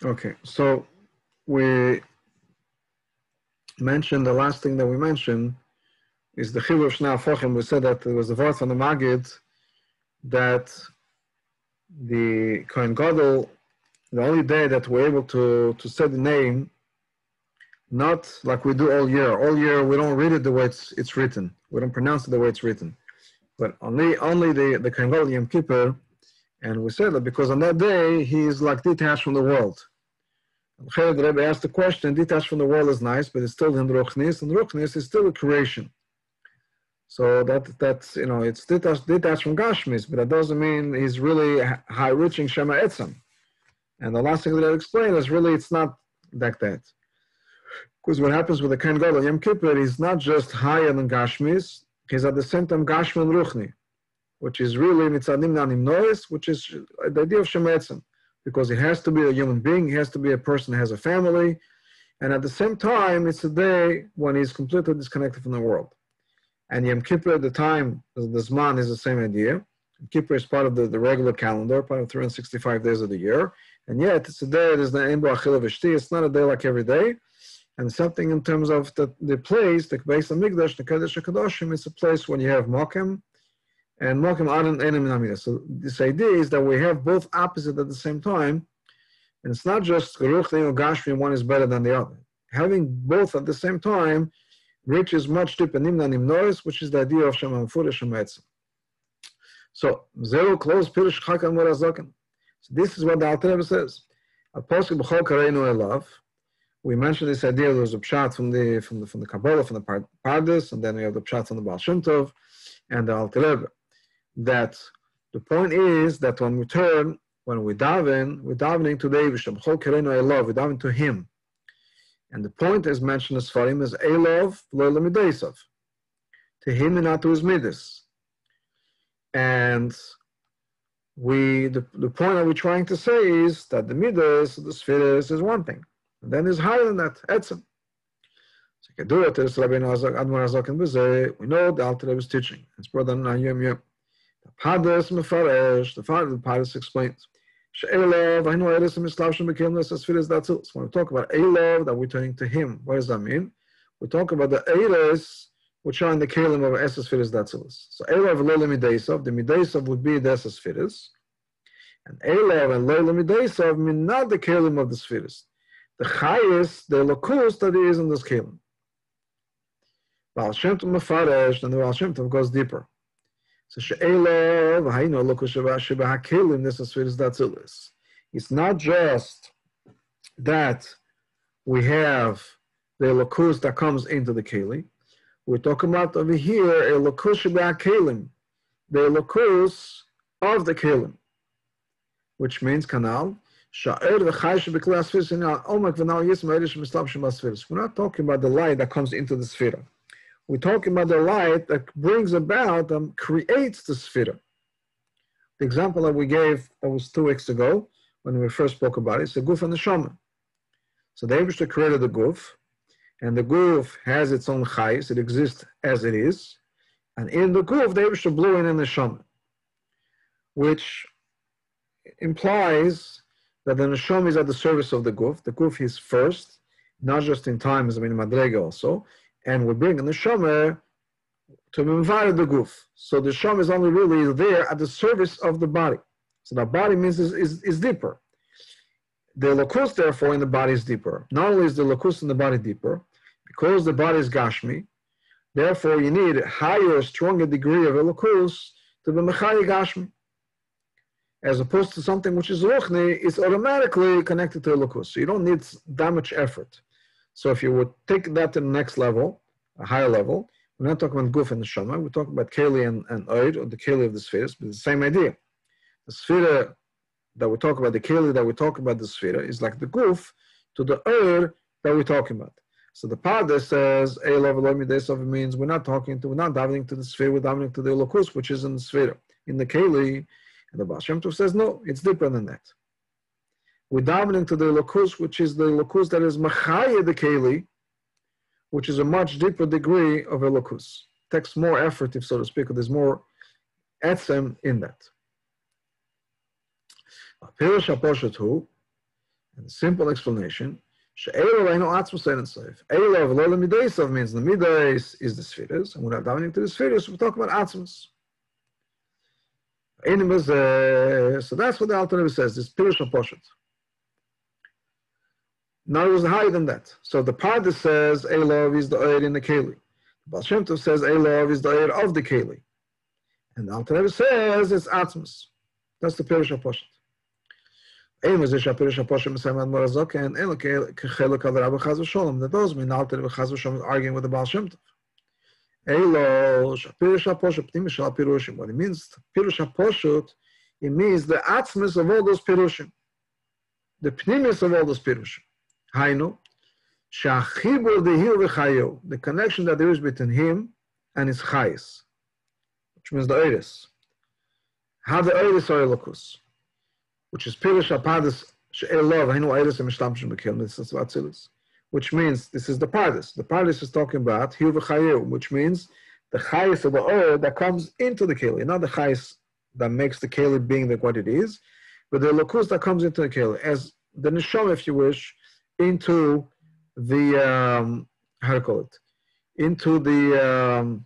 Okay, so we mentioned, the last thing that we mentioned is the Chilul of Shnei Afochim. We said that there was a word from the Maggid that the Kohen Gadol, the only day that we're able to say the name, not like we do all year. All year we don't read it the way it's written. We don't pronounce it the way it's written. But only the Kohen Gadol Yom Kippur, and we said that because on that day he is like detached from the world. The Rebbe asked the question, detached from the world is nice, but it's still in Ruchnis, and Ruchnis is still a creation. So that's it's detached from Gashmis, but that doesn't mean he's really high-reaching Shema Etzem. And the last thing that I explained is really it's not like that. Because what happens with the Kohen Gadol Yom Kippur, he's not just higher than Gashmis, he's at the same time Gashmi and Ruchni, which is really Mitzadim Nanim Nois, which is the idea of Shema Etzem. Because he has to be a human being, he has to be a person who has a family, and at the same time, it's a day when he's completely disconnected from the world. And Yom Kippur, at the time, the Zman is the same idea. Yom Kippur is part of the regular calendar, part of 365 days of the year, and yet it's a day that is the Ein Bo Achila V'Shti. It's not a day like every day, and something in terms of the place, the Beis HaMikdash, the Kodesh HaKadoshim, it's a place when you have Mokem, and Mokem Aran Enim Namida. So this idea is that we have both opposite at the same time, and it's not just Ruchni or Gashmi, one is better than the other. Having both at the same time reaches much deeper Nimna Nimnois, which is the idea of Shema Mfurish Shema Etzem. So zero close Pirish Chakan Morazokan. So this is what the Alter Rebbe says. Apostle B'chol Kareinu Elav. We mentioned this idea. There was a pshat from the Kabbalah, from the Pardes, and then we have the pshat from the Baal Shem Tov and the Alter Rebbe. That the point is that when we daven, we're davening to the Eivish, we're davening to him. And the point is mentioned as Farim is Elov Lola Midaisav. To him and not to his midas. And the point that we're trying to say is that the midas, the spheres is one thing. And then there's higher than that, Etzem. So you can do it, there's Rabbeinu Admar Azak and Bezeh. We know the Alter Rebbe is teaching. It's brought down in Yom Yom. The Pardes explains. So when we talk about Elov, that we're turning to him, what does that mean? We talk about the Eiles, which are in the Kelim of Esas Firis Datzilis. So Elov and Leila Midaisav, the Midaisav would be the Esas Firis. And Elov and Leila Midaisav mean not the Kelim of the Spheres. The Chayis, the Lokus that is in this Kelim. Baal Shem Tov Mefaresh, and the Baal Shem Tov goes deeper. So she'elav hayno lokus sheba hakelim nesasfiris datzilis. It's not just that we have the lokus that comes into the keli. We're talking about over here a lokus sheba hakelim, the lokus of the kelim, which means kanal. We're not talking about the light that comes into the sphere. We're talking about the light that brings about and creates the sphere. The example that we gave, that was 2 weeks ago, when we first spoke about it, is the guf and the shama. So the Eibishter created the guf, and the guf has its own chayis, it exists as it is, and in the guf, the Eibishter blew in the shama, which implies that the neshama is at the service of the guf is first, not just in time, as I mean madrega also, and we bring the neshama to invite the guf. So the neshama is only really there at the service of the body. So the body means is deeper. The lokus, therefore, in the body is deeper. Not only is the lokus in the body deeper, because the body is gashmi, therefore you need a higher, stronger degree of lokus to be mechayi gashmi. As opposed to something which is ruchni, it's automatically connected to lokus. So you don't need that much effort. So if you would take that to the next level, a higher level, we're not talking about guf and neshama, we're talking about keli and oid, or the keli of the spheres, but it's the same idea. The sphere that we talk about, the keli that we talk about, the sphere, is like the guf to the oid that we're talking about. So the Pardes says, means we're not davening to the sphere, we're davening to the lokus, which is in the sphere, in the keli. And the Baal Shem Tov says, no, it's deeper than that. We're davening to the lokus, which is the lokus that is machaya the keli, which is a much deeper degree of a lokus. Takes more effort, if so to speak, there's more etzem in that. Pirish HaPoshet Hu, And the simple explanation, Elov means the midas is the spheres, and we're not diving into the spheres, we're talking about atzmus. So that's what the Alter Rebbe says, this Pirush HaPoshet. Now it was higher than that. So the part that says Elov is the Oyer in the Keli. The Baal Shem Tov says Elov is the Oyer of the Keli. And the Alter Rebbe says it's atzmus. That's the Pirush HaPoshet. That doesn't mean Alter Rebbe Chaz v'Sholom is arguing with the Baal Shem Tov. What it means, Pirush HaPoshet, it means the atzmus of all those Pirushim, the pnimis of all those Pirushim. Hainu, shachibur dehil v'chayo, the connection that there is between him and his chayis, which means the Eiris. How the Eiris are Elokus, which is Pirush HaPardes she'elov, hainu Eiris emishtamshim b'kel, this is Atzilus. Which means this is the Pardes. The Pardes is talking about Hiu v'chayu, which means the chayis of the oil that comes into the keli, not the chayis that makes the keli being what it is, but the lokus that comes into the keli, as the neshama, if you wish, into the how do you call it? Into the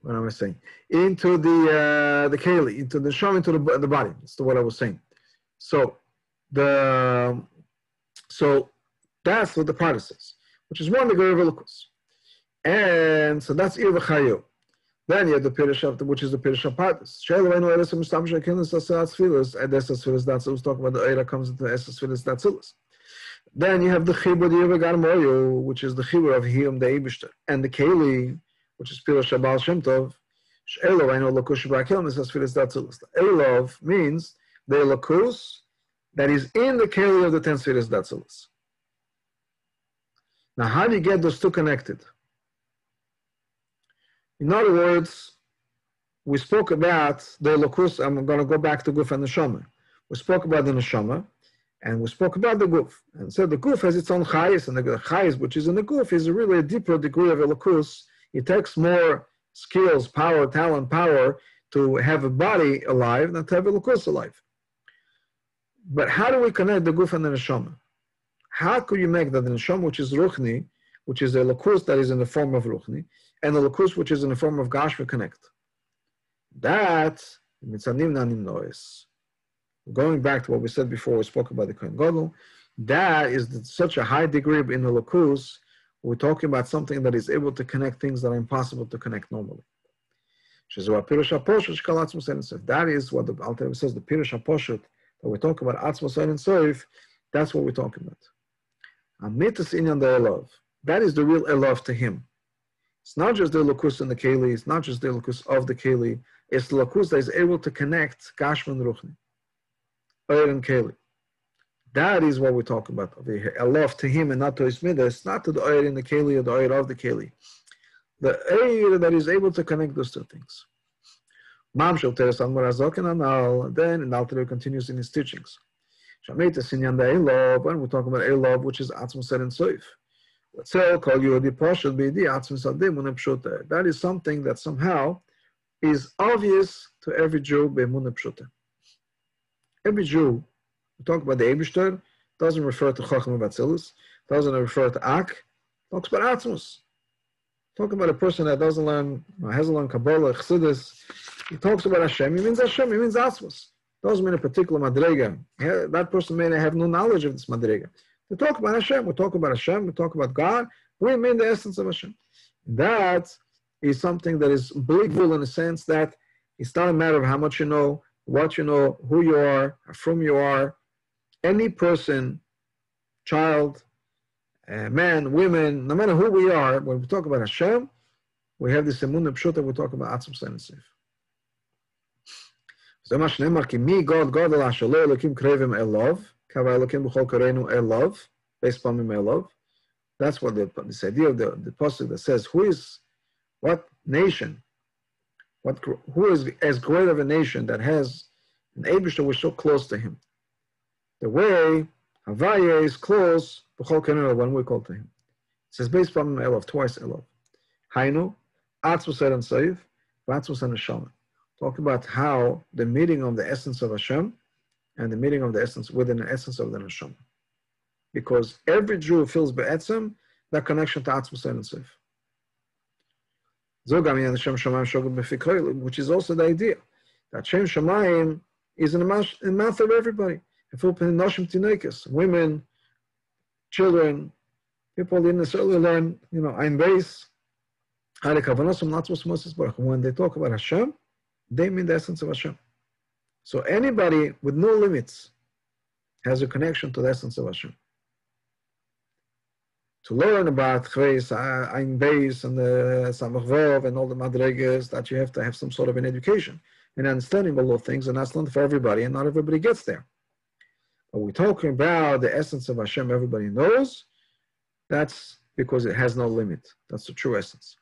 what am I saying? Into the keli, into the neshama, into the body. That's what I was saying. So that's what the Pardes says, which is one degree of Elokus. And so that's Ir v'chayu. Then you have the Pirush of, which is the Pirush of Pardes. And that's was talking about the Eira comes into Esas Filis Datzilis. Then you have the Chibur Dir v'Garmoyu, which is the Chibur of Hiyum the Eibishter, and the Keli, which is Pirush of Baal Shem Tov. Elov means the Elokus that is in the Keli of the 10 Sfiras Datzilis. Now, how do you get those two connected? In other words, we spoke about the Elokus. I'm going to go back to Guf and Neshama. We spoke about the Neshama, and we spoke about the Guf. And so the Guf has its own Chayis, and the Chayis, which is in the Guf, is really a deeper degree of Elokus. It takes more skills, power, talent, power to have a body alive than to have Elokus alive. But how do we connect the Guf and the Neshama? How could you make that the Neshama, which is Ruchni, which is a Lakus that is in the form of Ruchni, and the Lakus, which is in the form of Gashmi, connect? That, going back to what we said before, we spoke about the Kohen Gadol, that is such a high degree in the Lakus, we're talking about something that is able to connect things that are impossible to connect normally. That is what the Alter Rebbe says, the Pirush HaPoshet, that we're talking about Atzmos Ein Soif, that's what we're talking about. Amitas Inyan the Elov. That is the real Elov to him. It's not just the Elokus in the Keli, it's not just the Elokus of the Keli, it's the Elokus that is able to connect Gashmi and Ruchni, Oyer and Keli. That is what we're talking about. The Elov to him and not to his midas, not to the Oyer in the Keli or the Oyer of the Keli. The Oyer that is able to connect those two things. Then the Alter Rebbe continues in his teachings. When we're talking about Elov, which is Atzmos Ein Soif. That is something that somehow is obvious to every Jew. Every Jew, we talk about the Eibishter, doesn't refer to Chacham Batzilus, doesn't refer to Ak, talks about Atzmos. Talk about a person that hasn't learned Kabbalah, Chassidus. He talks about Hashem, he means Atzmos. Doesn't mean a particular Madrega. That person may have no knowledge of this Madrega. We talk about Hashem, we talk about God, we mean the essence of Hashem. That is something that is believable in the sense that it's not a matter of how much you know, what you know, who you are, from you are. Any person, child, man, women, no matter who we are, when we talk about Hashem, we have this emunah pshuta, we talk about Atzmos Ein Soif. God, Elokim Krevim Elov, Kava Elokim B'chol Kareinu Elov, based upon Elov. That's what this idea of the pasuk that says, what nation, who is as great of a nation that has an Eibishter was so close to him. The way Havaya is close, B'chol Kareinu, when we call to him. It says based upon Elov, twice Elov. Hainu, Atzmos Ein Soif, Atzmos Ein Neshama. Talk about how the meeting of the essence of Hashem and the meaning of the essence within the essence of the neshama. Because every Jew feels be'etzem that connection to Atzmus Ein Sof. Which is also the idea that Shem Shamayim is in the mouth of everybody. Women, children, people didn't necessarily learn, Ein Beis. When they talk about Hashem, they mean the essence of Hashem. So anybody with no limits has a connection to the essence of Hashem. To learn about Chveis, Ein Beis, and the Samach Vav, and all the Madregas, that you have to have some sort of an education and understanding of all those things, and that's not for everybody, and not everybody gets there. But we're talking about the essence of Hashem everybody knows. That's because it has no limit. That's the true essence.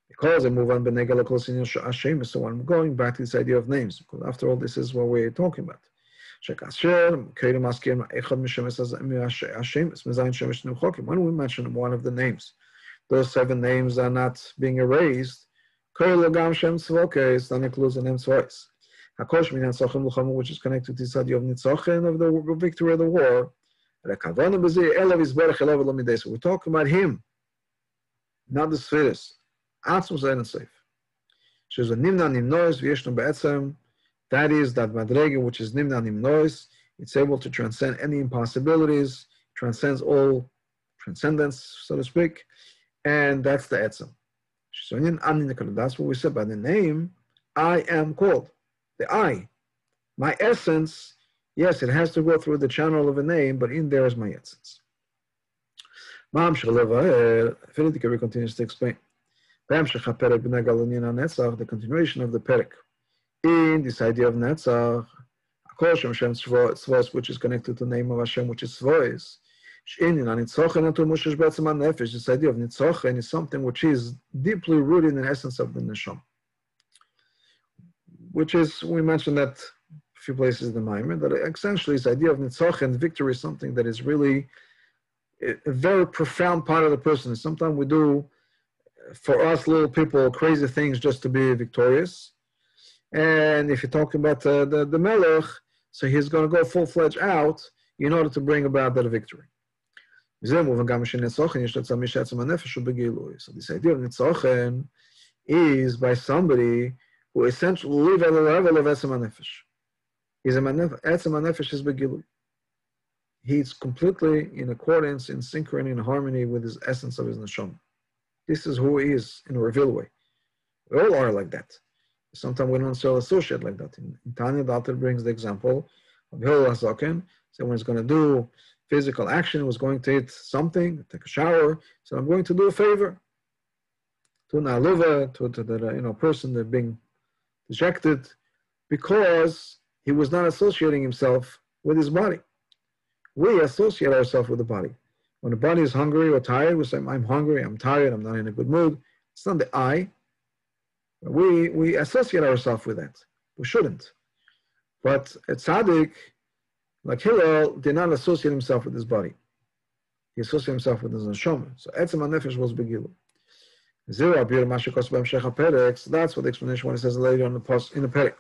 Because I move on, so I'm going back to this idea of names, because after all, this is what we're talking about. When we mention one of the names, those 7 names are not being erased. That includes the name Tzvois. Which is connected to this idea of Nitzochen, of the victory of the war. So we're talking about him, not the spheres. Atzmus Ein Sof. That is that Madrega, which is Nimna Nimnois, it's able to transcend any impossibilities, transcends all transcendence, so to speak, and that's the Etzem. That's what we said by the name, I am called. The I. My essence, yes, it has to go through the channel of a name, but in there is my essence. Philippi continues to explain. The continuation of the Perek. In this idea of Netzach, which is connected to the name of Hashem, which is Tzvois. This idea of Nitzochen is something which is deeply rooted in the essence of the Neshama. Which is, we mentioned that a few places in the Maamar, that essentially this idea of Nitzochen, victory, is something that is really a very profound part of the person. Sometimes we do, for us little people, crazy things just to be victorious. And if you're talking about the Melech, so he's going to go full-fledged out in order to bring about that victory. So this idea of Nitzochen is by somebody who essentially lives at the level of Etzem HaNefesh. Etzem HaNefesh is Begilui. He's completely in accordance, in synchrony, in harmony with his essence of his Neshama. This is who he is in a revealed way. We all are like that. Sometimes we don't necessarily associate like that. In Tanya, the author brings the example of Hillel HaZaken. So when he's going to do physical action, he was going to eat something, take a shower. So I'm going to do a favor to Na'aluva, to the person that being dejected, because he was not associating himself with his body. We associate ourselves with the body. When the body is hungry or tired, we say, I'm hungry, I'm tired, I'm not in a good mood. It's not the I. We associate ourselves with that. We shouldn't. But a tzaddik, like Hillel, did not associate himself with his body. He associated himself with his neshama. So Etzem HaNefesh was Begilu. That's what the explanation when it says later on in the Perek.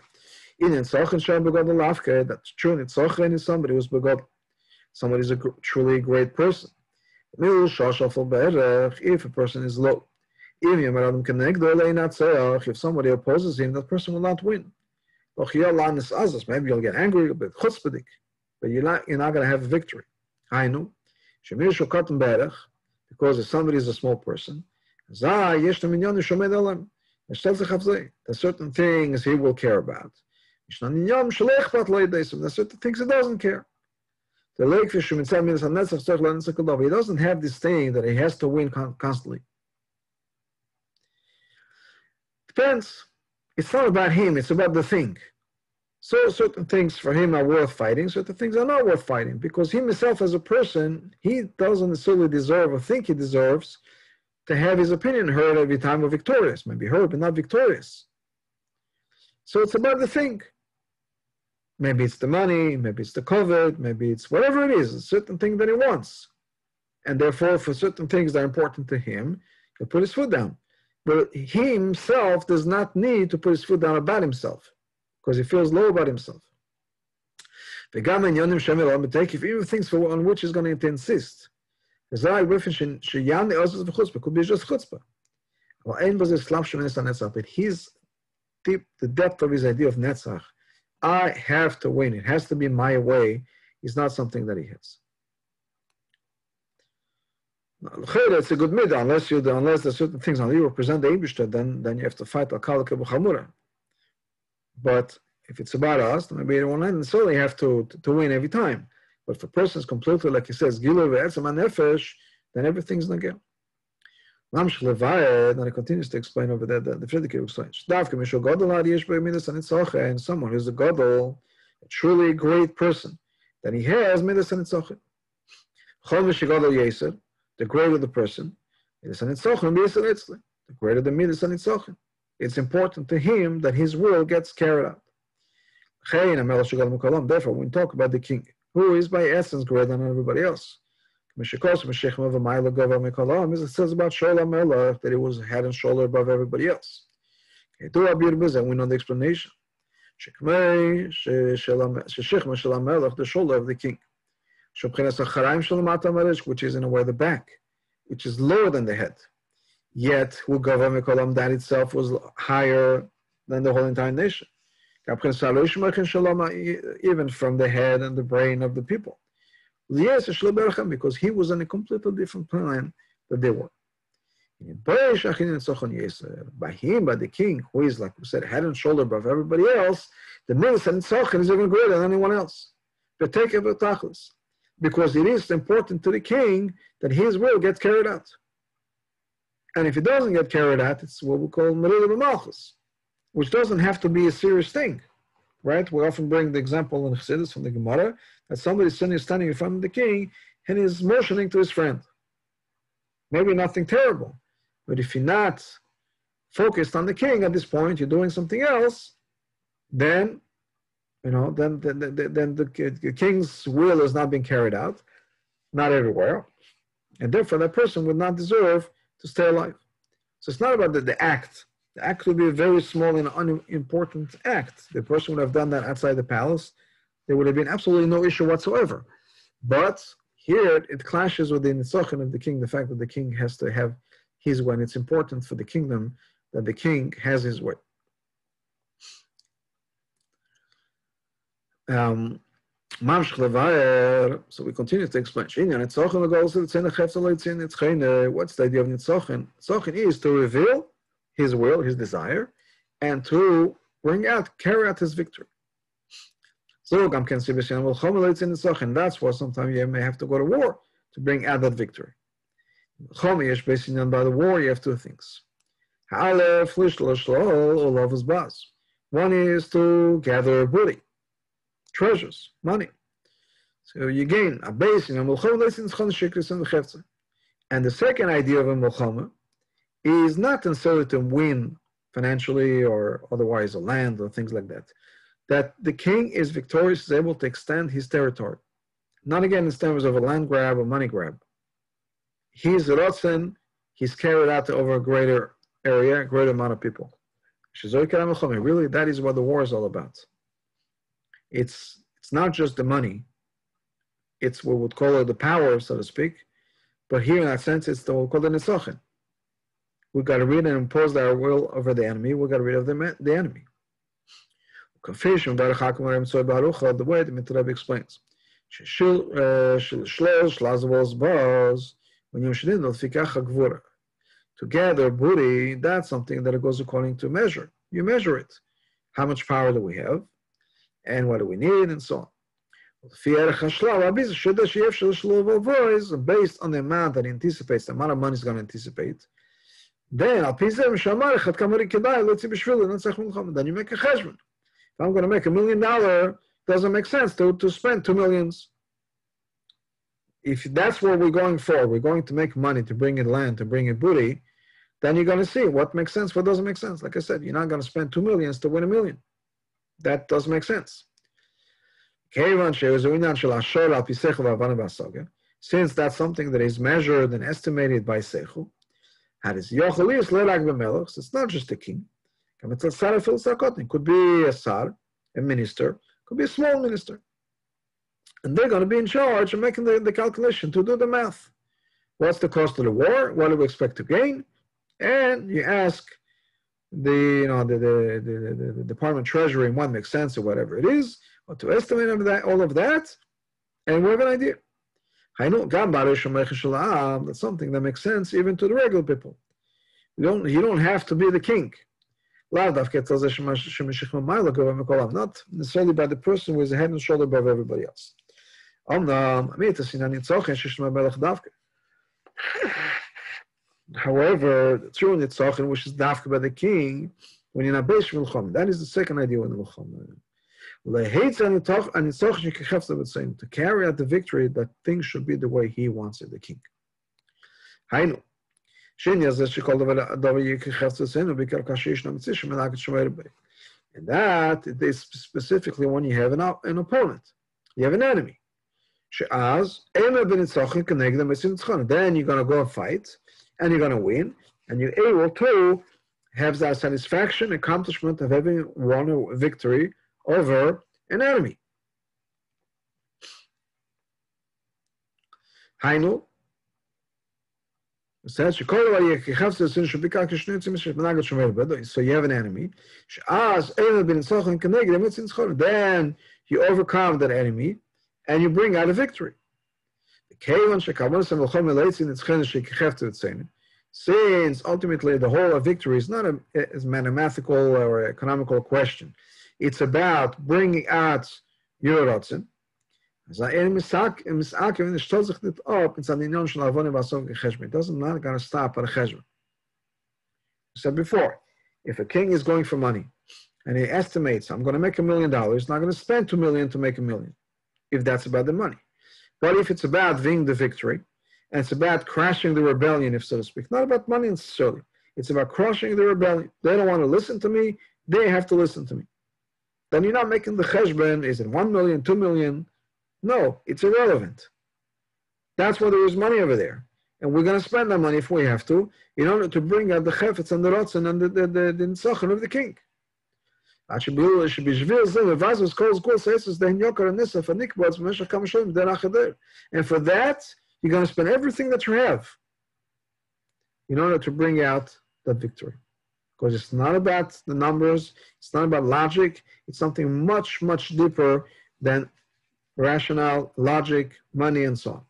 That's true. Nitzochen is somebody who's begod. Somebody is a truly great person. If a person is low. If somebody opposes him, that person will not win. Maybe you'll get angry a bit, but you're not going to have a victory. I know. Because if somebody is a small person, there's certain things he will care about. There's certain things he doesn't care. He doesn't have this thing that he has to win constantly. Depends. It's not about him, it's about the thing. So certain things for him are worth fighting, certain things are not worth fighting, because he himself as a person, he doesn't necessarily deserve or think he deserves to have his opinion heard every time we're victorious. Maybe heard, but not victorious. So it's about the thing. Maybe it's the money, maybe it's the COVID, maybe it's whatever it is, a certain thing that he wants. And therefore, for certain things that are important to him, he'll put his foot down. But he himself does not need to put his foot down about himself, because he feels low about himself. Even things on which he's going to insist. Could be just chutzpah. But the depth of his idea of netzach, I have to win. It has to be my way. Is not something that he has. It's a good midah, unless there's certain things on you represent the Eibishter, then you have to fight al-kal k'b'chamura. But if it's about us, then maybe you won't necessarily have to win every time. But if a person is completely, like he says, gilu ve'etzem nefesh, then everything's nagel. Then he continues to explain over there the Friedrich explains. And someone who's a gadol, a truly great person, then he has midas anitzochin. The greater the person, the greater the midas anitzochin. It's important to him that his will gets carried out. Therefore, when we talk about the king, who is by essence greater than everybody else, it says about Shaul HaMelech that he was head and shoulder above everybody else. We know the explanation. The shoulder of the king, which is in a way the back, which is lower than the head. Yet, that itself was higher than the whole entire nation. Even from the head and the brain of the people. Because he was on a completely different plan that they were. By him, by the king, who is, like we said, head and shoulder above everybody else, the midas and tzochin is even greater than anyone else. Because it is important to the king that his will gets carried out. And if it doesn't get carried out, it's what we call merila b'malchus, which doesn't have to be a serious thing, right? We often bring the example in Chassidus from the Gemara that somebody is standing in front of the king and is motioning to his friend. Maybe nothing terrible, but if you're not focused on the king at this point, you're doing something else, then the king's will is not being carried out, not everywhere, and therefore that person would not deserve to stay alive. So it's not about the act. The act would be a very small and unimportant act. The person would have done that outside the palace. There would have been absolutely no issue whatsoever. But here it clashes with the nitzochin of the king, the fact that the king has to have his way. And it's important for the kingdom that the king has his way. So we continue to explain. What's the idea of nitzochin? Nitzochin is to reveal his will, his desire, and to carry out his victory. So and that's why sometimes you may have to go to war to bring out that victory. By the war, you have two things. One is to gather booty, treasures, money. So you gain a base in a milchama. And the second idea of a milchama is not necessarily to win financially or otherwise a land or things like that. That the king is victorious, is able to extend his territory. Not again in terms of a land grab or money grab. His rotzen, he's carried out over a greater area, a greater amount of people. Really, that is what the war is all about. It's not just the money. It's what we would call it the power, so to speak. But here in that sense, it's what we call the nitzochin. We've got to read and impose our will over the enemy. We've got to rid of the enemy. Confusion, the way the Mitzvah explains. To gather booty, that's something that goes according to measure. You measure it. How much power do we have? And what do we need? And so on. Based on the amount that anticipates, the amount of money is going to anticipate, then you make a cheshbon. If I'm going to make $1 million, it doesn't make sense to spend $2 million. If that's what we're going for, we're going to make money to bring in land, to bring in booty, then you're going to see what makes sense, what doesn't make sense. Like I said, you're not going to spend $2 million to win $1 million. That doesn't make sense. Since that's something that is measured and estimated by Seichel, so it's not just a king. It could be a sar, a minister, could be a small minister. And they're going to be in charge of making the calculation to do the math. What's the cost of the war? What do we expect to gain? And you ask the Department of Treasury and what makes sense or whatever it is, or to estimate all of that, and we have an idea. That's something that makes sense even to the regular people. You don't have to be the king. Not necessarily by the person who is head and shoulder above everybody else. However, the true nitzachon, which is dafka by the king, when you're not based on milchama, that is the second idea in the milchama. To carry out the victory, that things should be the way he wants it, the king. And that is specifically when you have an opponent, you have an enemy. Then you're going to go and fight, and you're going to win, and you're able to have that satisfaction, accomplishment of having won a victory over an enemy. Hainu says, so you have an enemy. Then you overcome that enemy, and you bring out a victory. Since ultimately the whole of victory is not a mathematical or economical question, it's about bringing out your rotzen. It doesn't not going to stop at a cheshbon. I said before, if a king is going for money and he estimates, I'm going to make $1 million, he's not going to spend $2 million to make $1 million, if that's about the money. But if it's about winning the victory, and it's about crashing the rebellion, if so to speak, not about money necessarily, it's about crushing the rebellion. They don't want to listen to me, they have to listen to me. Then you're not making the cheshbon, is it 1 million, 2 million? No, it's irrelevant. That's why there is money over there. And we're going to spend that money if we have to, in order to bring out the chefetz and the rotzen and the nitzachon of the king. And for that, you're going to spend everything that you have in order to bring out that victory. Because it's not about the numbers, it's not about logic, it's something much, much deeper than rationale, logic, money, and so on.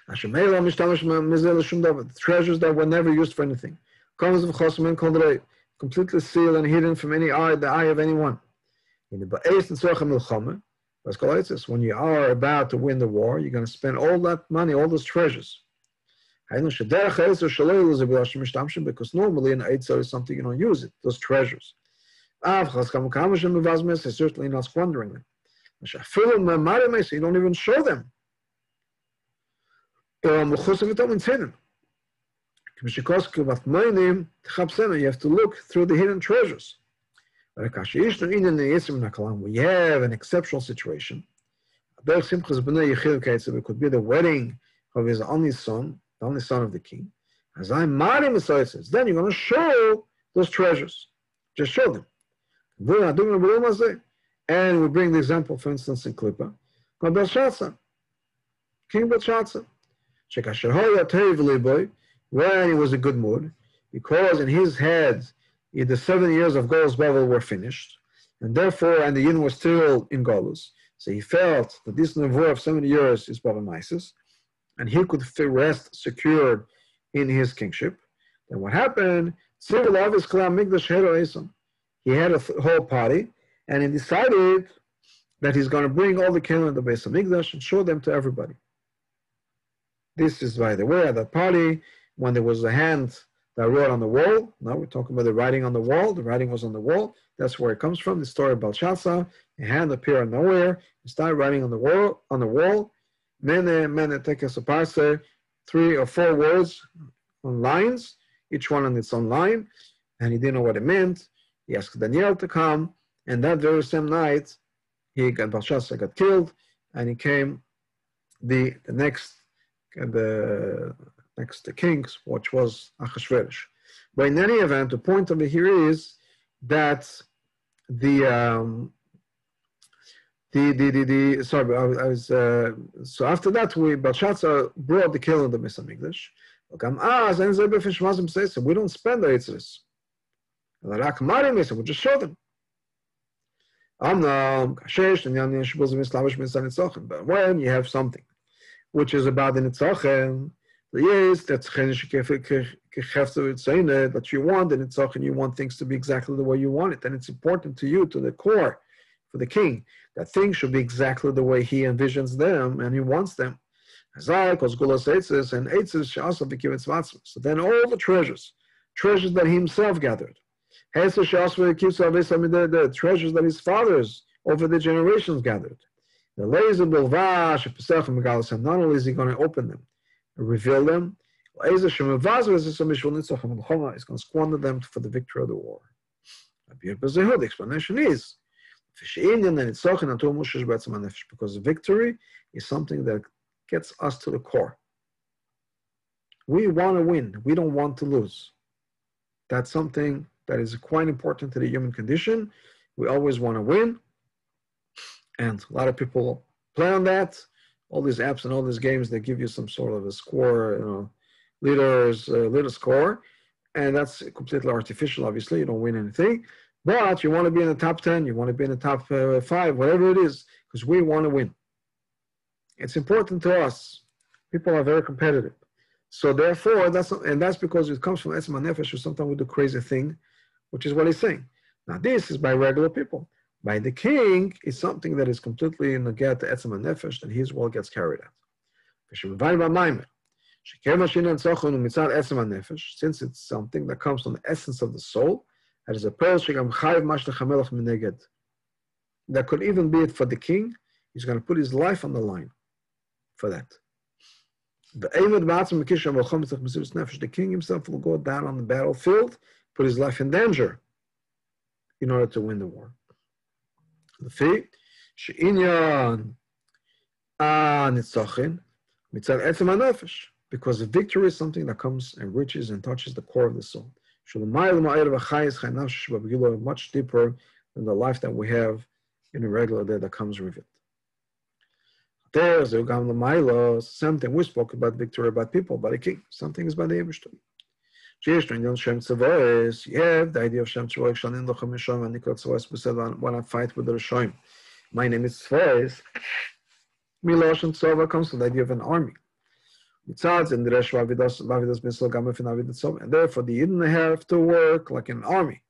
The treasures that were never used for anything. Completely sealed and hidden from the eye of anyone. When you are about to win the war, you're going to spend all that money, all those treasures. Because normally in Eitzah is something you don't use it, those treasures. Certainly not squandering them. You don't even show them. You have to look through the hidden treasures. We have an exceptional situation. It could be the wedding of his only son, the only son of the king. Then you're going to show those treasures. Just show them. And we bring the example, for instance, in Klippa, King Belshazzar. When he was in good mood, because in his head, the 7 years of Golus Bavel were finished, and therefore, and the Yin was still in Golus, so he felt that this nevuah of 70 years is Bavel, and he could rest secured in his kingship. Then what happened? He had a whole party, and he decided that he's going to bring all the kelim of the Beis Hamikdash and show them to everybody. This is, by the way, at that party, when there was a hand that wrote on the wall. Now we're talking about the writing on the wall. The writing was on the wall. That's where it comes from, the story of Belshazzar. A hand appeared out of nowhere. He started writing on the wall. Mene tekes uparse, 3 or 4 words on lines, each one on its own line, and he didn't know what it meant. He asked Daniel to come, and that very same night, Belshazzar got killed, and he came the next kings, which was Achashverosh. But in any event, the point of it here is that Sorry, I was so after that Belshazzar brought the killing of the Mishamikdash. We don't spend the Yitzris. We just show them. But when you have something which is about the Nitzachim, yes, that's that you want the Nitzachim, you want things to be exactly the way you want it, and it's important to you, to the core, for the king, that things should be exactly the way he envisions them and he wants them. So then all the treasures that he himself gathered, the treasures that his fathers over the generations gathered. Not only is he going to open them and reveal them, he's going to squander them for the victory of the war. The explanation is because victory is something that gets us to the core. We want to win. We don't want to lose. That's something that is quite important to the human condition. We always want to win. And a lot of people play on that. All these apps and all these games, they give you some sort of a score, leader score. And that's completely artificial, obviously. You don't win anything. But you want to be in the top 10, you want to be in the top 5, whatever it is, because we want to win. It's important to us. People are very competitive. So therefore, that's because it comes from Etzem HaNefesh, or sometimes we do crazy thing, which is what he's saying. Now this is by regular people. By the king, it's something that is completely in the get to Etzem HaNefesh, and his will gets carried out. Since it's something that comes from the essence of the soul, that is a pearl that could even be it for the king. He's going to put his life on the line for that. The king himself will go down on the battlefield, put his life in danger in order to win the war. Because the victory is something that comes and reaches and touches the core of the soul. Much deeper than the life that we have in a regular day that comes revealed. There's the something we spoke about victory, about people, by the king. Something is by the Eibishter. You have the idea of Shem Tzavois when I fight with the Rishonim. My name is Tzvois. Milosh and Tzova comes to the idea of an army. And therefore, the Yidden have to work like an army,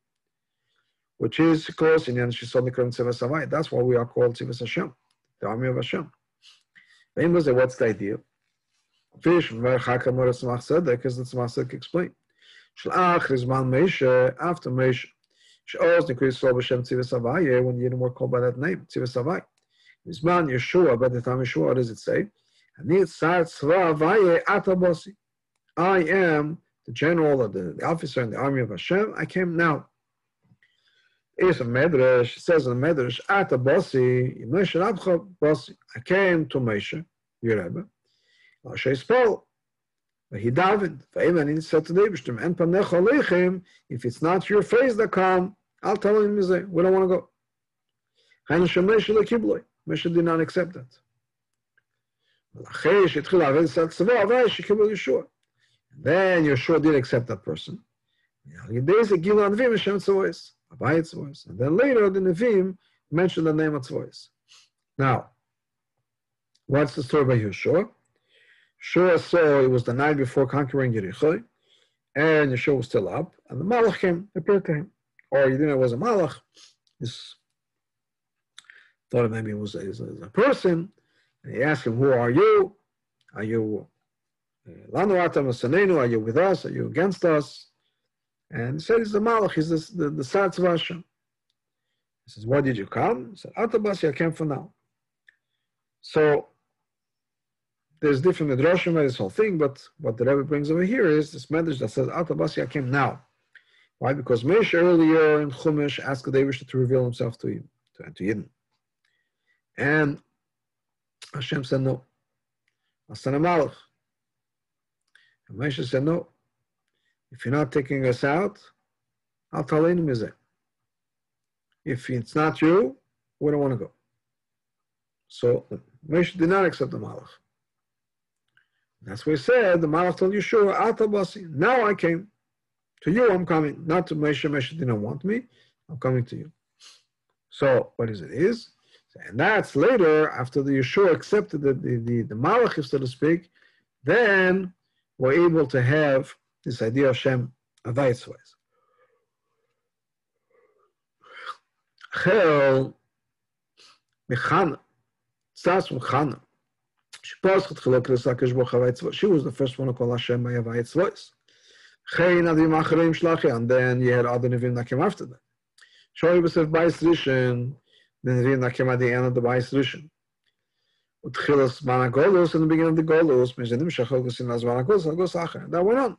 which is close in Yan. That's why we are called Tzivas Hashem, the army of Hashem. What's the idea? Because the Tzemach Tzedek explained. After Moshe, when the Yidden were called by that name, Tzivas Havai. Bisman Yeshua, by the time Yeshua, what does it say? I am the general, or the officer in the army of Hashem. I came now. It's a medrash. It says in the medrash, Ata Bosi, Moshe Rabcha Bosi. I came to Moshe, your Rebbe. Moshe spoke. But he davened. And he said to the Eibishter, En panecha aleichem, if it's not your face that come, I'll tell him, we don't want to go. Moshe did not accept that. Then Yeshua did accept that person. And then later the Nevi'im mentioned the name of Tzvois. Now, what's the story about Yeshua? Yeshua saw it was the night before conquering Yericho, and Yeshua was still up, and the Malach came, appeared to him. Or he didn't know it was a Malach. He thought maybe it was a person. And he asked him, who are you? Are you Lanu Atam Asanenu? Are you with us? Are you against us? And he said, he's the Malach, he's the Sar of Hashem. He says, why did you come? He said, Atabasi, I came for now. So there's different midrashim by this whole thing, but what the Rebbe brings over here is this message that says, Atabasi, I came now. Why? Because Moshe earlier in Chumash asked the Eibishter to reveal himself to him, to Yidden. And Hashem said no. I'll send a Malach. And Moshe said no. If you're not taking us out, I'll tell him. If it's not you, we don't want to go. So Moshe did not accept the Malach. That's why he said, the Malach told Yeshua, Ata Bosi, now I came. To you I'm coming, not to Moshe. Moshe didn't want me, I'm coming to you. So what is it? And that's later, after the Yeshua accepted the Malach, so to speak, then we're able to have this idea of Shem Havayis. Chel Mechana, Tzas Mechana. She was the first one to call Hashem by Havayis voice. And then you had other Nevi'im that came after that. Shoy B'Sef Bayis Rishon, the Nevi'im that came at the end of the Bayis Rishon. Utchilas Mana Golus, in the beginning of the Golus, Mezenim Shachogos in Azman Golus, and goes Acher. That went on.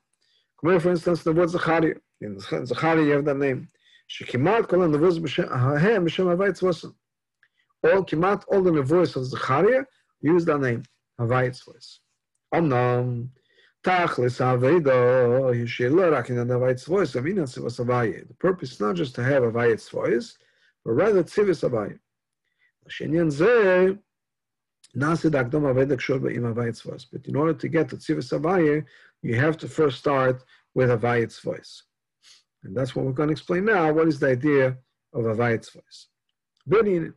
Come here, for instance, the word Zachariah. In Zachariah, you have that name. Shekimat Kol HaNevuos B'Shem Havayis Vosim. Kimat all the Nevuos of Zachariah use that name, Havayis voice. Omnam. The purpose is not just to have a Havayis voice, but rather Tzivus Havayis. But in order to get to Tzivus Havayis, you have to first start with a Havayis voice. And that's what we're going to explain now. What is the idea of a Havayis voice? Tzivus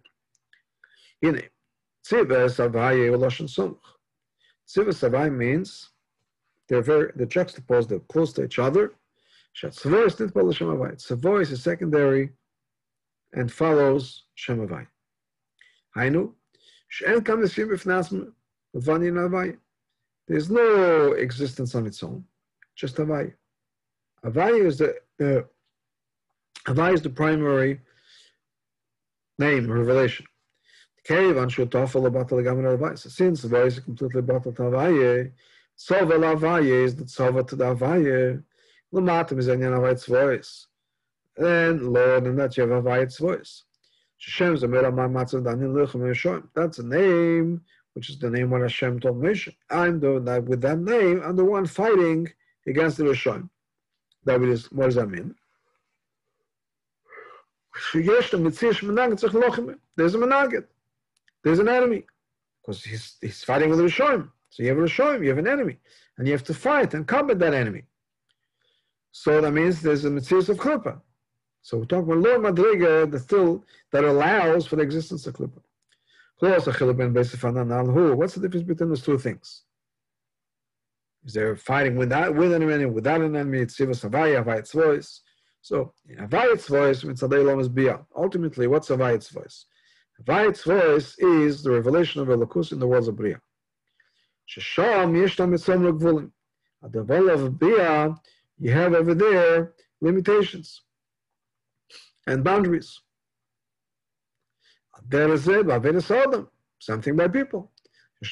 Havayis Lashon Sumuch. Tzivus Havayis means they're juxtaposed, they're close to each other. Tzavor is secondary and follows Shem Havayis. Hainu, there's no existence on its own, just Havayis. Havayis is the primary name, revelation. Since Havayis is completely bottled to Havayis, Sova Lavaye is the Sova to the Havaye. Lamatim is Anyan Havayis voice. And Lord, and that you have Havayis voice. Hashem Zamira Mamatzav Daniel Lechem Yeshua. That's a name, which is the name what Hashem told Moshe. I'm doing that with that name. I'm the one fighting against the Rishon. That is, what does that mean? There's a Menagid. There's an enemy. Because he's fighting with the Rishon. So you have a Rishon, you have an enemy. And you have to fight and combat that enemy. So that means there's a Metzius of Klippa. So we're talking about Lord Madriga that allows for the existence of Klippa. What's the difference between those two things? Is there fighting with an enemy, without an enemy? It's Tzivus Havayis, Havayis voice. So in Havayis voice, ultimately, what's Havayis voice? Havayis voice is the revelation of Elokus in the worlds of Bria. At the level of Bria, you have over there limitations and boundaries. Something by people. You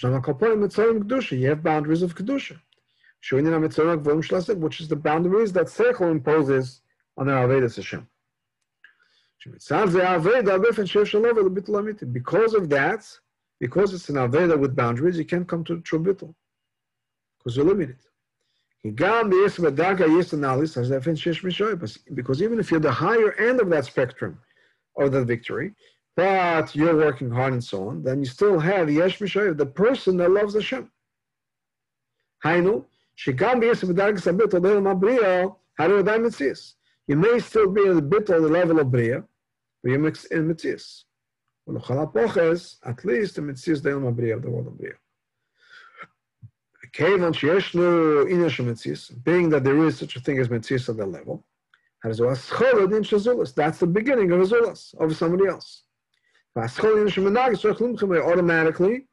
have boundaries of Kedusha, which is the boundaries that Seichel imposes on our Avedas Hashem. Because of that, because it's an Aveda with boundaries, you can't come to the true Bittul, because you're limited. Because even if you're the higher end of that spectrum of that victory, but you're working hard and so on, then you still have Yesh Mishoyev, the person that loves Hashem. Hainu, you may still be in the bit of the level of Bria, but you're mixed in Metzias. At least the Metzias the of Bria, of the world of Bria. Being that there is such a thing as Metzias at that level, that's the beginning of Azulas, of somebody else. Automatically,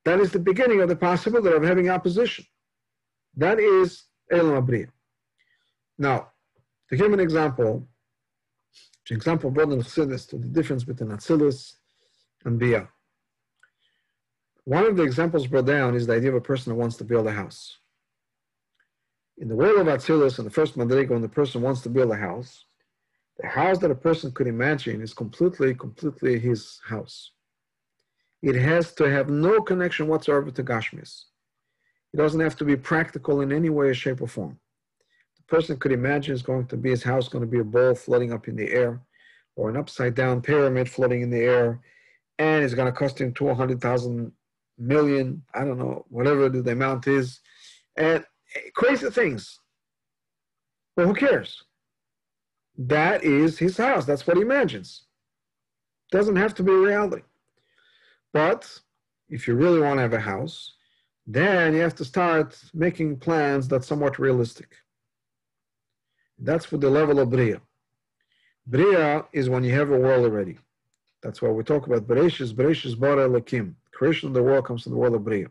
that is the beginning of the possibility of having opposition. That is Elam Abriya. Now, to give an example brought in Chassidus to the difference between Atzilus and Bia. One of the examples brought down is the idea of a person who wants to build a house. In the world of Atzilus, in the first Madriga, when the person wants to build a house, the house that a person could imagine is completely his house. It has to have no connection whatsoever to Gashmis. It doesn't have to be practical in any way, shape, or form. The person could imagine his house going to be a ball floating up in the air, or an upside down pyramid floating in the air, and it's going to cost him 200,000 million, I don't know, whatever the amount is, and crazy things. Well, who cares? That is his house. That's what he imagines. Doesn't have to be reality. But if you really want to have a house, then you have to start making plans that's somewhat realistic. That's for the level of Bria. Bria is when you have a world already. That's why we talk about Bereshis. Bereshis bara Elokim. Creation of the world comes from the world of Bria.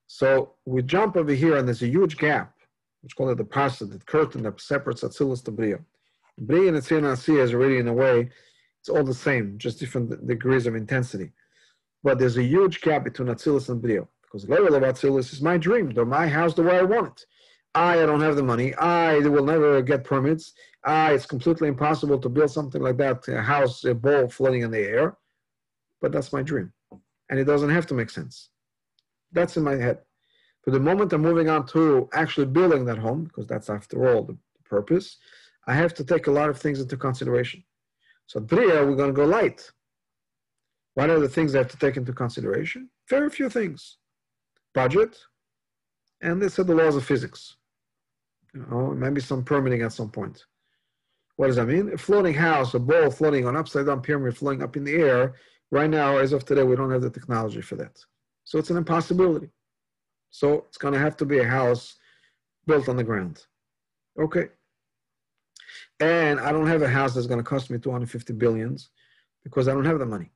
So we jump over here, and there's a huge gap, which call it the Parsa, the curtain that separates Atzilus to Bria. Bria and Etzir and Asiya is already, in a way, it's all the same, just different degrees of intensity. But there's a huge gap between Atzilus and Bria, because the level of Atzilus is my dream, my house the way I want it. I don't have the money. I will never get permits. It's completely impossible to build something like that, a house, a ball floating in the air. But that's my dream. And it doesn't have to make sense. That's in my head. For the moment I'm moving on to actually building that home, because that's after all the purpose, I have to take a lot of things into consideration. So Bria, we're going to go light. What are the things I have to take into consideration? Very few things. Budget, and they said the laws of physics. Maybe some permitting at some point. What does that mean? A floating house, a ball floating on upside down pyramid floating up in the air. Right now, as of today, we don't have the technology for that. So it's an impossibility. So it's going to have to be a house built on the ground. Okay. And I don't have a house that's going to cost me 250 billions because I don't have the money.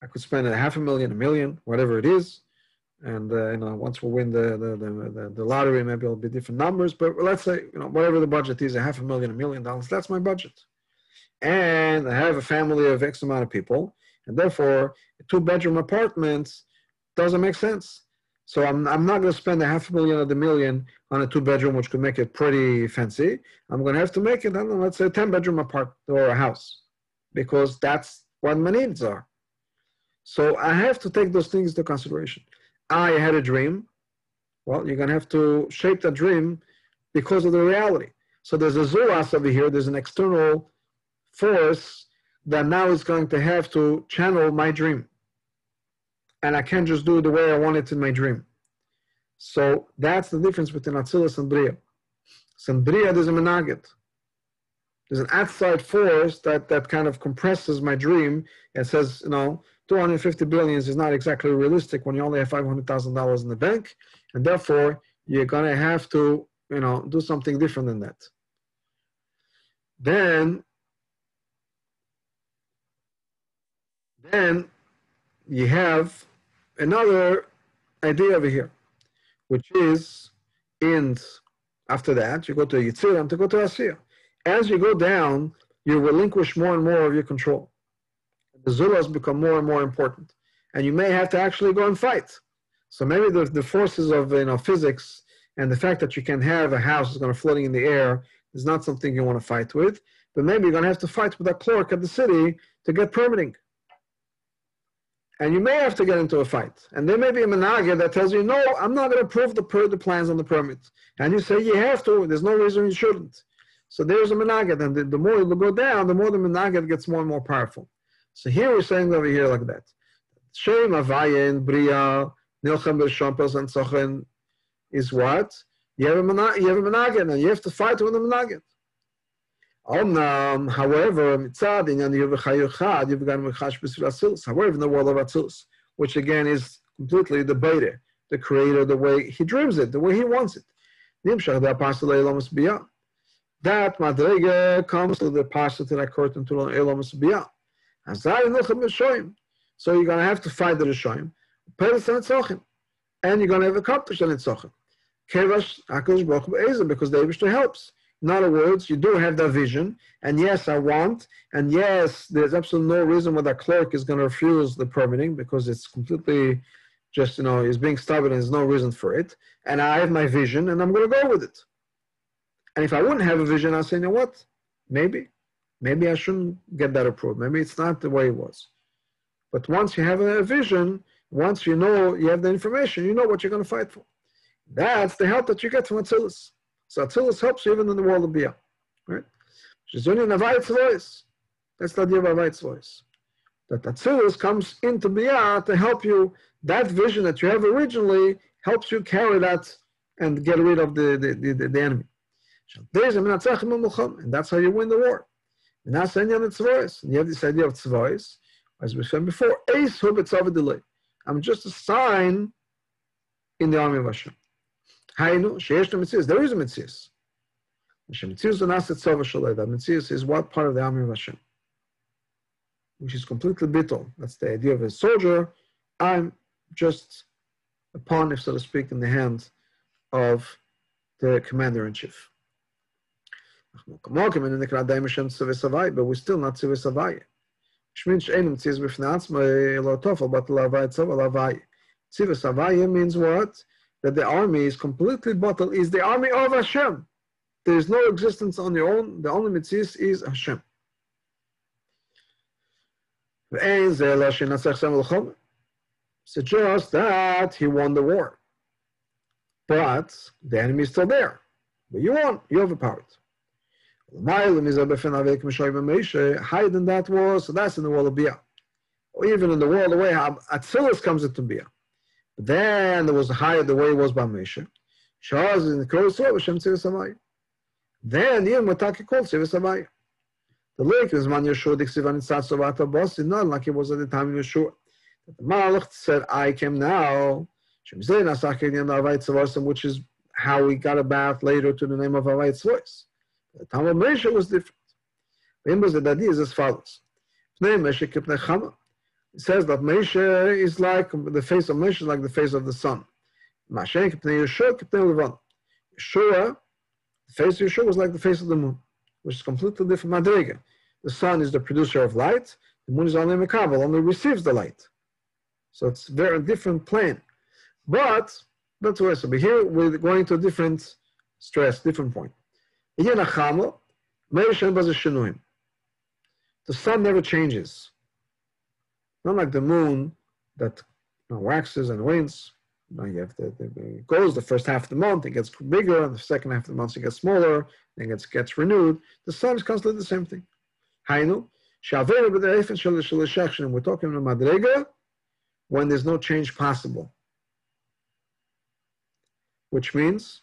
I could spend $500,000, $1 million, whatever it is. And once we win the lottery, maybe it'll be different numbers. But let's say whatever the budget is, $500,000, $1 million. That's my budget. And I have a family of X amount of people, and therefore a 2-bedroom apartment doesn't make sense. So I'm not going to spend $500,000 or $1 million on a 2-bedroom, which could make it pretty fancy. I'm going to have to make it, I don't know, let's say a 10-bedroom apartment or a house, because that's what my needs are. So I have to take those things into consideration. I had a dream. Well, you're going to have to shape that dream because of the reality. So there's a zulas over here. There's an external force that now is going to have to channel my dream. And I can't just do it the way I want it in my dream. So that's the difference between Atzilus and Bria. So in Bria, there's a menaged. There's an outside force that kind of compresses my dream and says, 250 billion is not exactly realistic when you only have $500,000 in the bank, and therefore you're going to have to, do something different than that. Then you have another idea over here, which is, after that, you go to Yitzir and to go to Asiya. As you go down, you relinquish more and more of your control. The zulas become more and more important, and you may have to actually go and fight. So maybe the forces of physics and the fact that you can have a house that's going to floating in the air is not something you want to fight with, but maybe you're going to have to fight with that clerk at the city to get permitting. And you may have to get into a fight. And there may be a menaged that tells you, no, I'm not going to approve the plans on the permit. And you say, you have to. There's no reason you shouldn't. So there's a menaged, and the more you go down, the more the menaged gets more and more powerful. So here we're saying over here like that. Shem Avayin, Bria, Nilchem B'Shampels, and Sochen is what? You have a menaged, and you have to fight with the menaged. However, Mitzad, in the Yevachayuchad, you've got Mechash B'Svil Atzilus. However, in the world of Atzilus, which again is completely the Beta, the creator, the way he dreams it, the way he wants it. Nimshach the Apostle Elomus Biyah. That Madrega comes to the Pasha to that curtain to Elomus Biyah. So you're going to have to fight the Rishoyim, and you're going to have accomplished an Itzochem. Kevash HaKadosh Baruch Hu Be'ezer, because the Eibishter helps. In other words, you do have that vision, and yes, I want, and yes, there's absolutely no reason why that clerk is going to refuse the permitting, because it's completely just, he's being stubborn and there's no reason for it. And I have my vision, and I'm going to go with it. And if I wouldn't have a vision, I'd say, what? Maybe I shouldn't get that approved. Maybe it's not the way it was. But once you have a vision, once you have the information, you know what you're going to fight for. That's the help that you get from Atzilus. So Atzilus helps you even in the world of Biyah. Right? That's the idea of Avayit's voice. that Atzilus comes into Biyah to help you. That vision that you have originally helps you carry that and get rid of the enemy. And that's how you win the war. And that's the tzvos. And you have this idea of tzvos, as we said before. I'm just a sign in the army of Hashem. There is a mitzvah. That mitzvah is what part of the army of Hashem, which is completely bittul. That's the idea of a soldier. I'm just a pawn, if so to speak, in the hands of the commander-in-chief. But we're still not tzivus havaya. Tzivus havaya means what? That the army is completely bottled, is the army of Hashem. There is no existence on your own. The only mitzvah is Hashem. Suggests that he won the war. But the enemy is still there. But you won. You overpowered. Higher than that was, so that's in the world of Biyah. Or even in the world, the way how Atzilus comes into Biyah. But then there was higher the way it was by Moshe. Shaz in the close of Hashem Tzivus Havaya. Then Yom Mataki called Tzivus Havaya. The lake is man Yeshua Dixivan in Satsovata Bosi, not like it was at the time of Yeshua. The Malach said, I came now, which is how we got about later to the name of Havayit's voice. The time of Moshe was different. The idea is as follows. It says that Moshe is like the face of Moshe is like the face of the sun. Yeshua, the face of Yeshua was like the face of the moon, which is completely different madrega. The sun is the producer of light. The moon is only mekabel, only receives the light. So it's very different plane. But that's where so. But here we're going to a different stress, different point. The sun never changes. Not like the moon that waxes and wanes. You have it goes the first half of the month, it gets bigger, and the second half of the month it gets smaller, then it gets renewed. The sun is constantly the same thing. Hainu, and we're talking about madrega when there's no change possible. Which means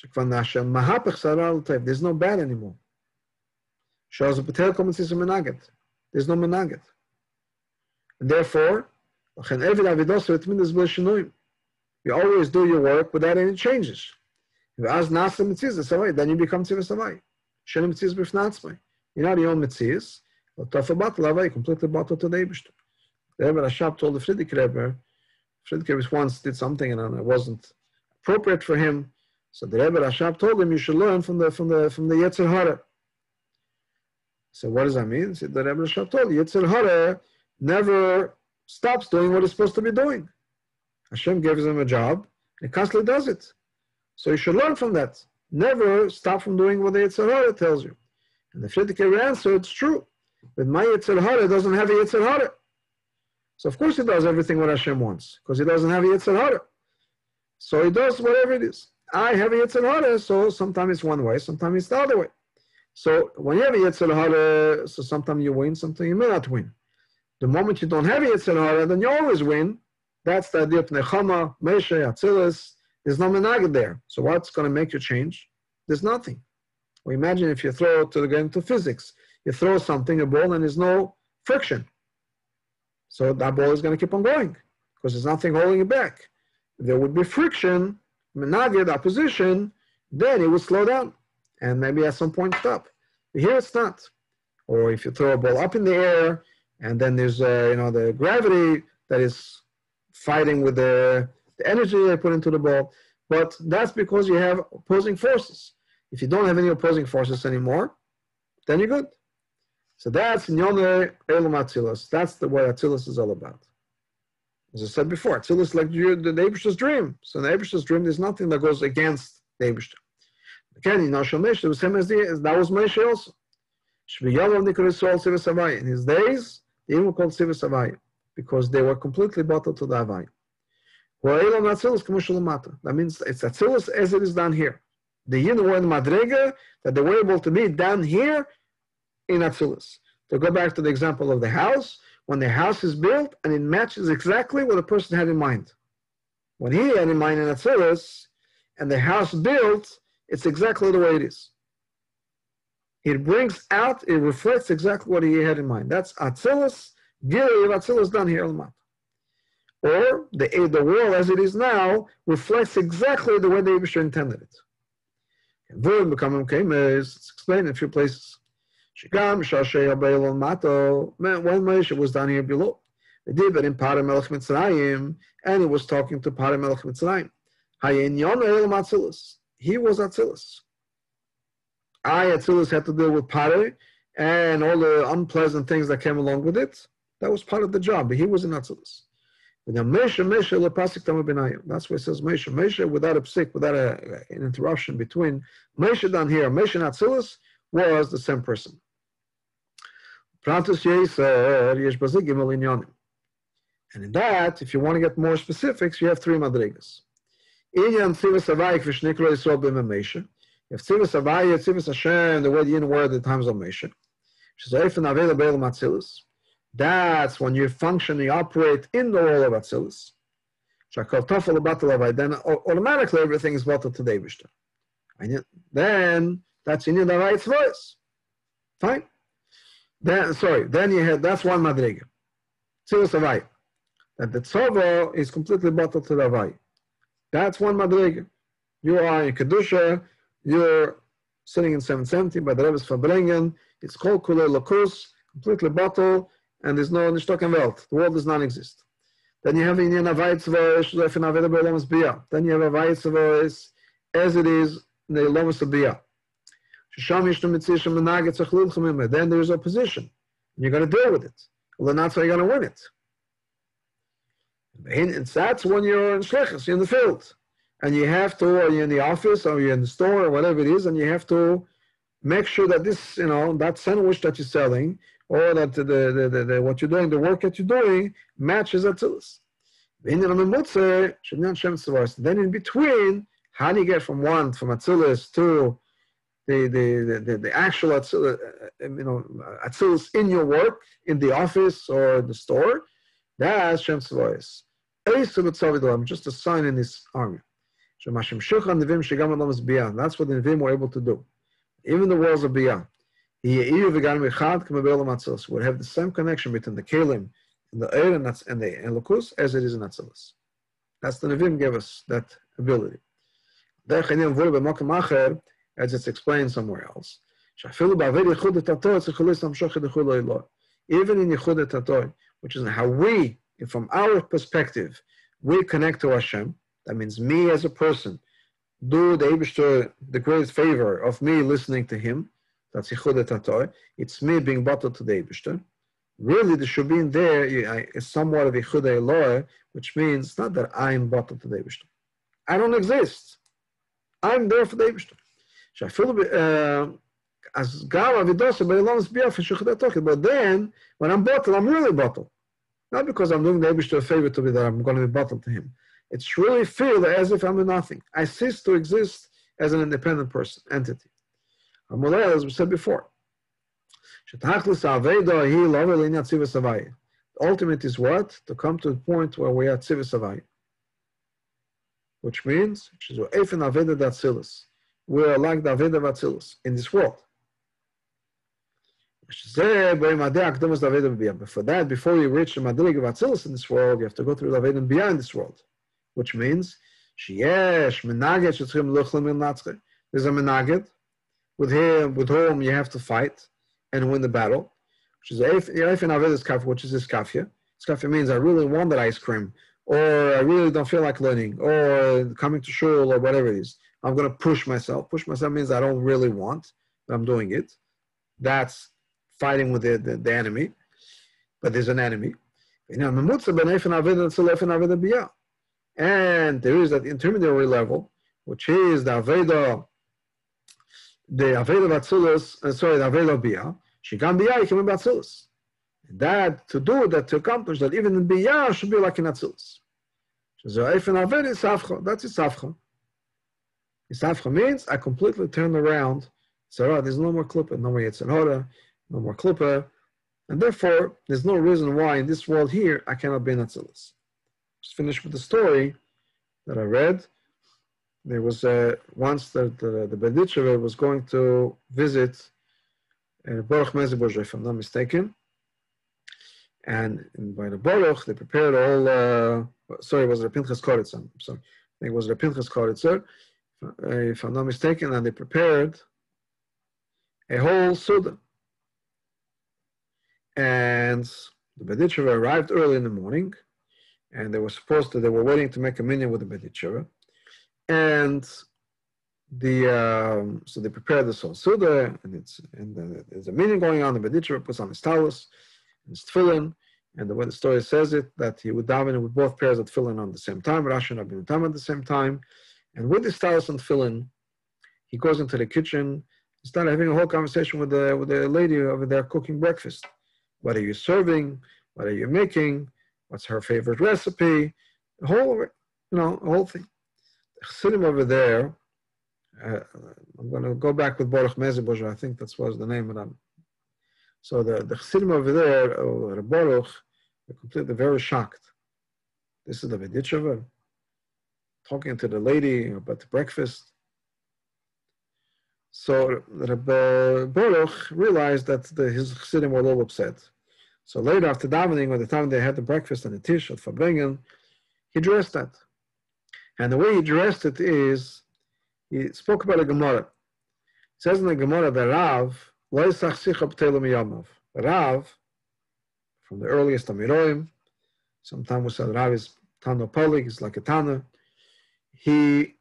there's no bad anymore. There's no menaget. And therefore, you always do your work without any changes. Then you become tzivus havaya. You're not your own mitzvahs. Completely bottled to the Eibishter. The Rebbe Rashab told the Friedrich Rebbe once did something and it wasn't appropriate for him. So the Rebbe Rashab told him, you should learn from the Yetzer Hara. So what does that mean? So the Rebbe Rashab told you, Yetzer Hara never stops doing what it's supposed to be doing. Hashem gives him a job, and he constantly does it. So you should learn from that. Never stop from doing what the Yetzer Hara tells you. And the Friedrich Rebbe answered, it's true. But my Yetzer Hara doesn't have a Yetzer Hara. So of course he does everything what Hashem wants, because he doesn't have a Yetzer Hara. So he does whatever it is. I have a Yetzer Hara, so sometimes it's one way, sometimes it's the other way. So when you have a Yetzer Hara, so sometimes you win, sometimes you may not win. The moment you don't have a Yetzer Hara, then you always win. That's the idea of Nechama, Moshe, Atzilus. There's no menaged there. So what's going to make you change? There's nothing. Well, imagine if you throw to get into physics, you throw something, a ball, and there's no friction. So that ball is going to keep on going because there's nothing holding it back. If there would be friction, menaged, opposition, then it would slow down and maybe at some point stop. But here it's not. Or if you throw a ball up in the air and then there's the gravity that is fighting with the energy they put into the ball. But that's because you have opposing forces. If you don't have any opposing forces anymore, then you're good. So that's Nyone Elam Atzilus. That's what Atzilus is all about. As I said before, Atzilus is like the Eibishter's dream. So in the Eibishter's dream, there's nothing that goes against the Eibishter. Again, in Nashal Moshe, it was same as that was Moshe also. In his days, they even called Tzivus Havaya because they were completely bottled to the Havaya. That means it's Atzilus as it is down here. The Yin were in Madrega that they were able to be down here in Atzilus. To go back to the example of the house, when the house is built and it matches exactly what the person had in mind. When he had in mind in Atzilus, and the house built, it's exactly the way it is. It brings out, it reflects exactly what he had in mind. That's Atzilus, Gilui of Atzilus done here. Or the world as it is now reflects exactly the way the Eibusher intended it. And Vur becoming is explained in a few places. When Moshe was down here below, they did that in Parah Melech Mitzrayim, and he was talking to Parah Melech Mitzrayim. He was Atzilus. Atzilus had to deal with Parah and all the unpleasant things that came along with it. That was part of the job, but he was in Atzilus. But now Moshe lepasik tama b'nayim. That's why it says Moshe without a psik, without an interruption between Moshe down here, Moshe and Atzilus was the same person. And in that, if you want to get more specifics, you have three madrigas. You have Tzivus Havaya, Tzivus Hashem, the word Yin word at the times of Moshe. That's when you function, you operate in the role of Atzilus. Then automatically everything is bottled to the Eibusher. Then that's in the right voice. Fine. Then you have, that's one madriga. Tzivus Havaya. That the tzava is completely bottled to the Havaya. That's one madriga. You are in Kedusha, you're sitting in 770 by the Rebbe's Fabrengen, it's called Kulei Lakus, completely bottled, and there's no Nishtoken Welt. The world does not exist. Then you have Inyan Havaya Tzava, then you have Havaya Tzava as it is in the Lomas Abiyah. Then there's opposition. And you're going to deal with it. Well, then that's how you're going to win it. That's when you're in Shlichus, you're in the field. And you have to, or you're in the office, or you're in the store, or whatever it is, and you have to make sure that this, that sandwich that you're selling, or that the what you're doing, the work that you're doing, matches Atzilus. Then in between, how do you get from Atzilus to the actual Atzilus in your work, in the office or the store? That's Shem Tzvayis. Just a sign in this army. That's what the Nevim were able to do. Even the walls of Biyah. Would have the same connection between the Kelim and the Eir and the Elokus as it is in Atzilus. That's the Nevim gave us that ability. As it's explained somewhere else. Even in Yichud Tatoy, which is how we, from our perspective, we connect to Hashem. That means me as a person do the Eibusher the greatest favor of me listening to Him. That's Yichud Tatoy. It's me being bottled to the Eibusher. Really, there should be in there is somewhat of Yichud Eloi, which means not that I'm bottled to the Eibusher. I don't exist. I'm there for the Eibusher. But then, when I'm bottled, I'm really bottled. Not because I'm doing the Eibusher a favor to be that I'm going to be bottled to him. It's really feel as if I'm nothing. I cease to exist as an independent person, entity. As we said before. The ultimate is what? To come to the point where we are Tzivus Havaya. Which means, we are like the Aveda of Atzilus in this world. But for that, before you reach the Madrig of Atzilus in this world, you have to go through the Aveda and beyond this world. Which means, there's a Menaged with whom you have to fight and win the battle. Which is which is this kafia. This kafia means I really want that ice cream, or I really don't feel like learning, or coming to shul, or whatever it is. I'm going to push myself. Push myself means I don't really want, but I'm doing it. That's fighting with the enemy. But there's an enemy. And there is that intermediary level, which is the Aveda of Atzilus, the Aveda of Biyah. Shigam Biyah, you can be Atzilus. And that, to accomplish that, even in Biyah, should be like in Atzilus. That's Isafcha. Isafcha means I completely turned around. So there's no more klippah, no more Yetzirah, no more klippah. And therefore, there's no reason why in this world here I cannot be in Atzilus. Just finish with the story that I read. There was once the Berditchever was going to visit Baruch Mezebozh, if I'm not mistaken. And by the Baruch, they prepared all, sorry, it was the Pinchas Koritzer. I'm sorry. I think it was the Pinchas Koritzer, if I'm not mistaken, and they prepared a whole Suda. And the Berditchever arrived early in the morning, and they were waiting to make a minyan with the Berditchever. And so they prepared this whole Suda, and there's a minyan going on. The Berditchever puts on his talus, his tefillin, and the way the story says it, that he would daven with both pairs of tefillin on the same time, Rashi and Rabbeinu Tam at the same time. And with his talus and tefillin, he goes into the kitchen, he started having a whole conversation with the lady over there cooking breakfast. What are you serving? What are you making? What's her favorite recipe? The whole thing. The Chassidim over there, I'm going to go back with Baruch Mezebozh, I think that was the name of them. So the Chassidim over there, the Baruch, they're completely very shocked. This is the Berditchever talking to the lady about the breakfast. So the Baruch realized that his Chassidim were a little upset. So later, after davening, by the time they had the breakfast and the tish at Fabringen, he dressed that. And the way he dressed it is, he spoke about a Gemara. It says in the Gemara that Rav, Rav, from the earliest Amiroim, sometimes we said Rav is Tano Polig, he's like a Tana. He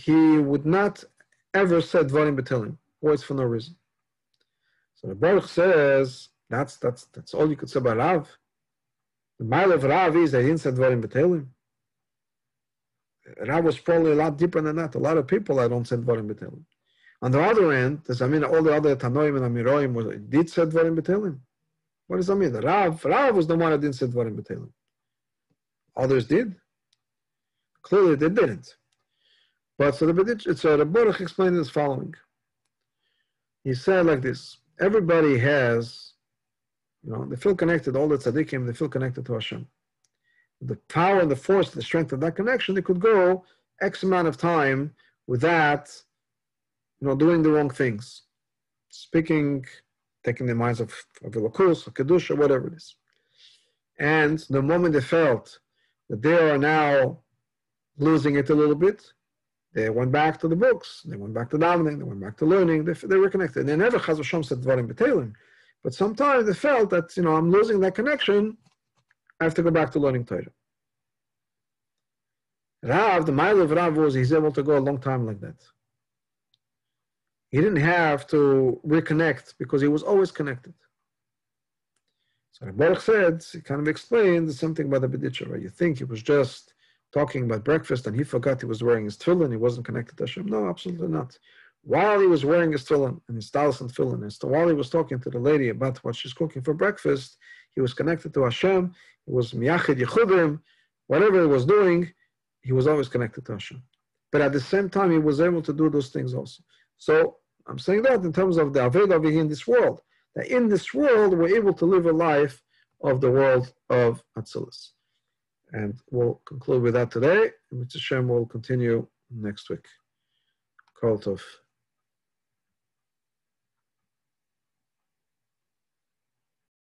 would not ever say Dvarim B'Telim, always for no reason. So the Baruch says, that's all you could say about Rav. The mile of Rav is that he didn't say Dvarim B'Telim. Rav was probably a lot deeper than that. A lot of people that don't say Dvarim B'Telim. On the other end, does that mean all the other Tanoim and Amiroim did say Dvarim B'Telim? What does that mean? Rav was the one that didn't say Dvarim B'Telim. Others did? Clearly they didn't. But so the Baruch explained as following. He said like this: everybody has, they feel connected, all the tzaddikim, they feel connected to Hashem. The power and the force, the strength of that connection, they could go X amount of time without, doing the wrong things. Speaking, taking the minds of Elokus, or Kedusha, whatever it is. And the moment they felt that they are now losing it a little bit, they went back to the books, they went back to davening, they went back to learning, they were connected. They never Chaz V'Shalom said Dvarim B'Telim, but sometimes they felt that, I'm losing that connection, I have to go back to learning Torah. Rav, the mile of Rav was he's able to go a long time like that. He didn't have to reconnect because he was always connected. So the Baruch said, he kind of explained something about the Berditchever. You think he was just talking about breakfast and he forgot he was wearing his tefillin, he wasn't connected to Hashem? No, absolutely not. While he was wearing his tefillin and his talis and tefillin, and so while he was talking to the lady about what she's cooking for breakfast, he was connected to Hashem. He was miyachid yichudim, whatever he was doing, he was always connected to Hashem. But at the same time, he was able to do those things also. So I'm saying that in terms of the Aveda in this world, that in this world, we're able to live a life of the world of Atzilus. And we'll conclude with that today. And Mitzvah Hashem will continue next week. Kol Tov.